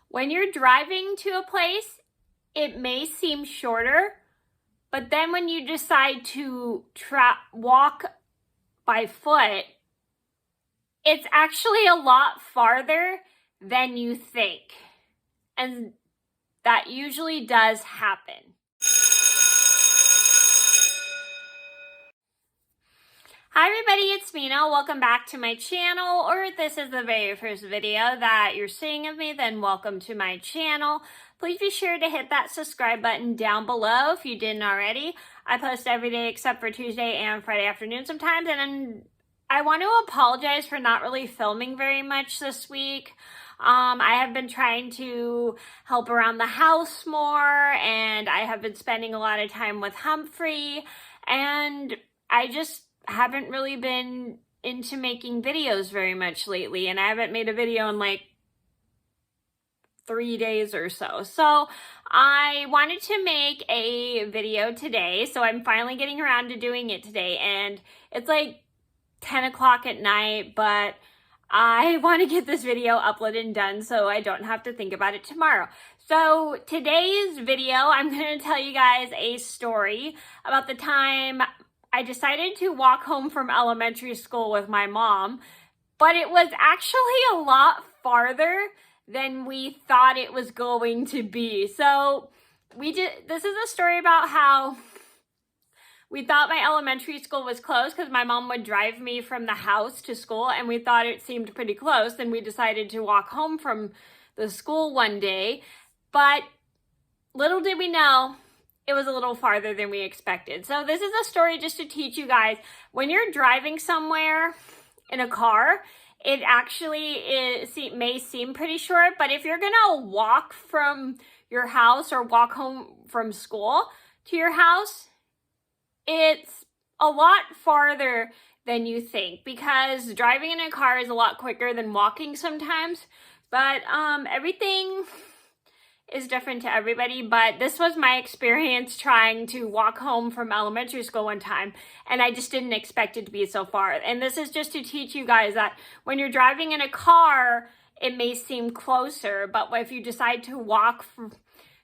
When you're driving to a place, it may seem shorter, but then when you decide to walk by foot, it's actually a lot farther than you think. And that usually does happen. Hi everybody, it's Mena. Welcome back to my channel, or if this is the very first video that you're seeing of me, then welcome to my channel. Please be sure to hit that subscribe button down below if you didn't already. I post every day except for Tuesday and Friday afternoon sometimes, and I want to apologize for not really filming very much this week. I have been trying to help around the house more, and I have been spending a lot of time with Humphrey, and I just haven't really been into making videos very much lately, and I haven't made a video in like 3 days or so. So I wanted to make a video today, so I'm finally getting around to doing it today, and it's like 10 o'clock at night, but I want to get this video uploaded and done so I don't have to think about it tomorrow. So today's video, I'm going to tell you guys a story about the time I decided to walk home from elementary school with my mom, but it was actually a lot farther than we thought it was going to be. So this is a story about how we thought my elementary school was close because my mom would drive me from the house to school, and we thought it seemed pretty close. Then we decided to walk home from the school one day, but little did we know, it was a little farther than we expected. So this is a story just to teach you guys, when you're driving somewhere in a car, it actually may seem pretty short, but if you're gonna walk from your house or walk home from school to your house, it's a lot farther than you think, because driving in a car is a lot quicker than walking sometimes, but everything is different to everybody. But this was my experience trying to walk home from elementary school one time, and I just didn't expect it to be so far. And this is just to teach you guys that when you're driving in a car, it may seem closer, but if you decide to walk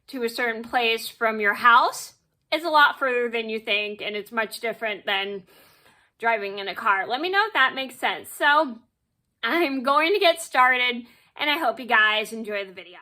to a certain place from your house, it's a lot further than you think, and it's much different than driving in a car. Let me know if that makes sense. So I'm going to get started, and I hope you guys enjoy the video.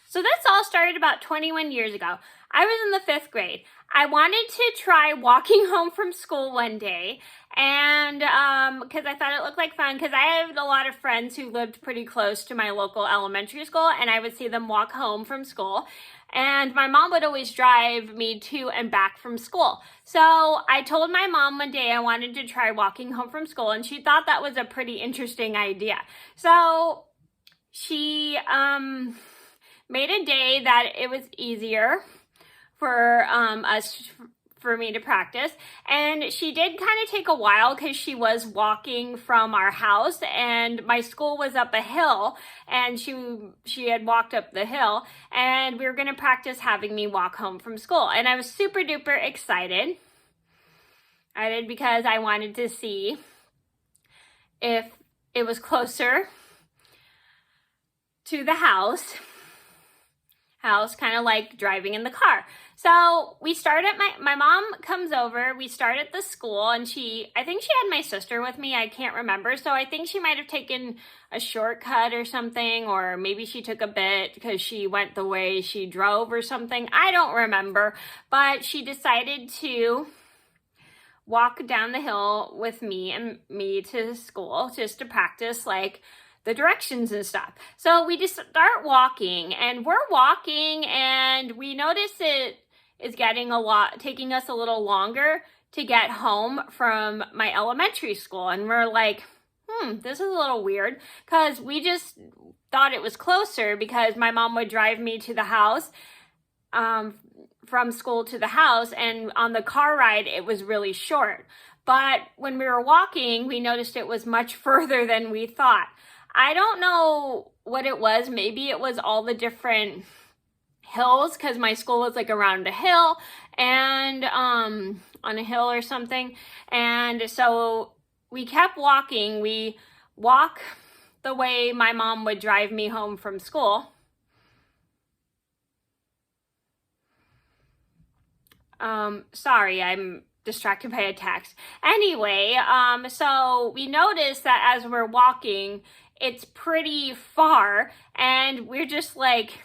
So this all started about 21 years ago. I was in the 5th grade. I wanted to try walking home from school one day, and because I thought it looked like fun, because I had a lot of friends who lived pretty close to my local elementary school, and I would see them walk home from school, and my mom would always drive me to and back from school. So I told my mom one day I wanted to try walking home from school, and she thought that was a pretty interesting idea. So she made a day that it was easier for me to practice, and she did kind of take a while because she was walking from our house, and my school was up a hill, and she had walked up the hill, and we were going to practice having me walk home from school. And I was super duper excited. I did, because I wanted to see if it was closer to the house, kind of like driving in the car. So we start at my mom comes over, we start at the school, and I think she had my sister with me, I can't remember. So I think she might have taken a shortcut or something, or maybe she took a bit because she went the way she drove or something. I don't remember, but she decided to walk down the hill with me to school just to practice like the directions and stuff. So we just start walking, and we're walking, and we notice it is taking us a little longer to get home from my elementary school. And we're like, this is a little weird, because we just thought it was closer because my mom would drive me to the house, from school to the house, and on the car ride, it was really short. But when we were walking, we noticed it was much further than we thought. I don't know what it was. Maybe it was all the different hills, because my school was like around a hill, and on a hill or something. And so we kept walking. We walk the way my mom would drive me home from school. Sorry, I'm distracted by a text. Anyway, so we noticed that as we're walking, it's pretty far, and we're just like,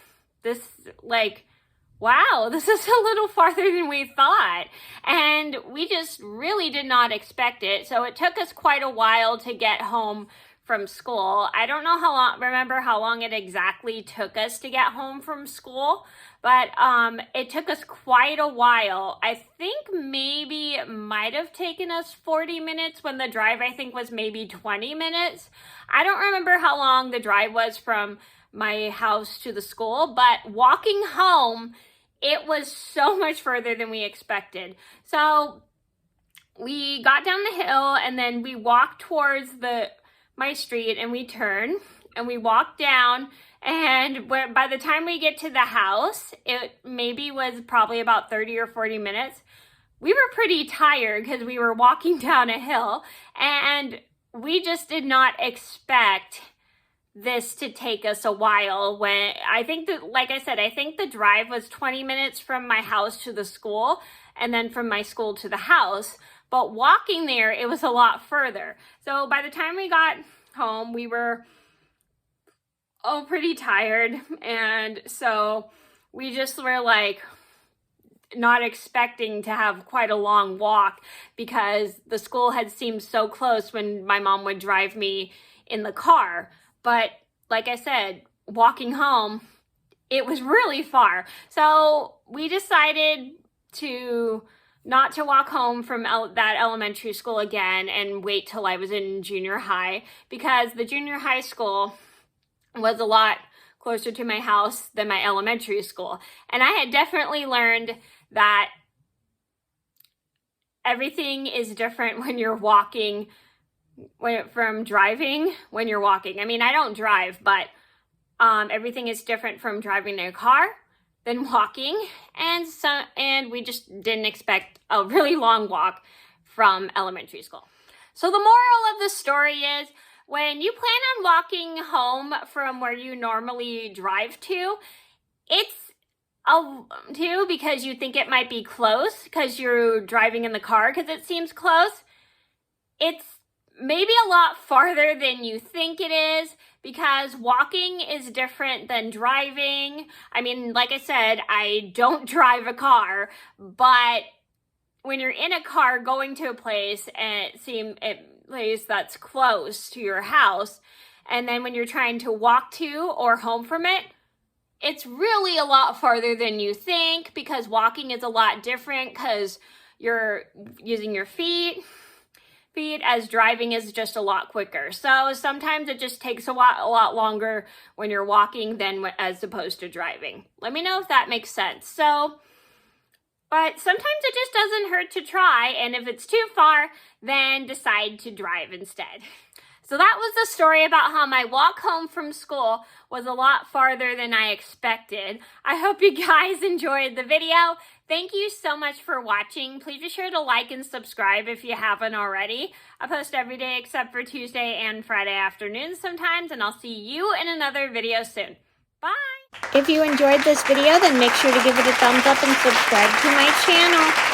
wow, this is a little farther than we thought. And we just really did not expect it. So it took us quite a while to get home from school. I don't know remember how long it exactly took us to get home from school, but it took us quite a while. I think maybe it might have taken us 40 minutes when the drive, I think, was maybe 20 minutes. I don't remember how long the drive was from my house to the school, but walking home, it was so much further than we expected. So we got down the hill, and then we walked towards my street, and we turn and we walk down, and by the time we get to the house, it maybe was probably about 30 or 40 minutes. We were pretty tired because we were walking down a hill, and we just did not expect this to take us a while. When I think that, like I said, I think the drive was 20 minutes from my house to the school, and then from my school to the house. But walking there, it was a lot further. So by the time we got home, we were pretty tired. And so we just were like not expecting to have quite a long walk, because the school had seemed so close when my mom would drive me in the car. But like I said, walking home, it was really far. So we decided not to walk home from that elementary school again and wait till I was in junior high, because the junior high school was a lot closer to my house than my elementary school. And I had definitely learned that everything is different when you're walking from driving when you're walking. I mean, I don't drive, but everything is different from driving a car than walking, and we just didn't expect a really long walk from elementary school. So the moral of the story is, when you plan on walking home from where you normally drive to, because you think it might be close because you're driving in the car because it seems close, it's maybe a lot farther than you think it is, because walking is different than driving. I mean, like I said, I don't drive a car, but when you're in a car going to a place and place that's close to your house, and then when you're trying to walk to or home from it, it's really a lot farther than you think, because walking is a lot different because you're using your feet, as driving is just a lot quicker. So sometimes it just takes a lot longer when you're walking than as opposed to driving. Let me know if that makes sense. But sometimes it just doesn't hurt to try, and if it's too far, then decide to drive instead. So that was the story about how my walk home from school was a lot farther than I expected. I hope you guys enjoyed the video. Thank you so much for watching. Please be sure to like and subscribe if you haven't already. I post every day except for Tuesday and Friday afternoons sometimes, and I'll see you in another video soon. Bye! If you enjoyed this video, then make sure to give it a thumbs up and subscribe to my channel.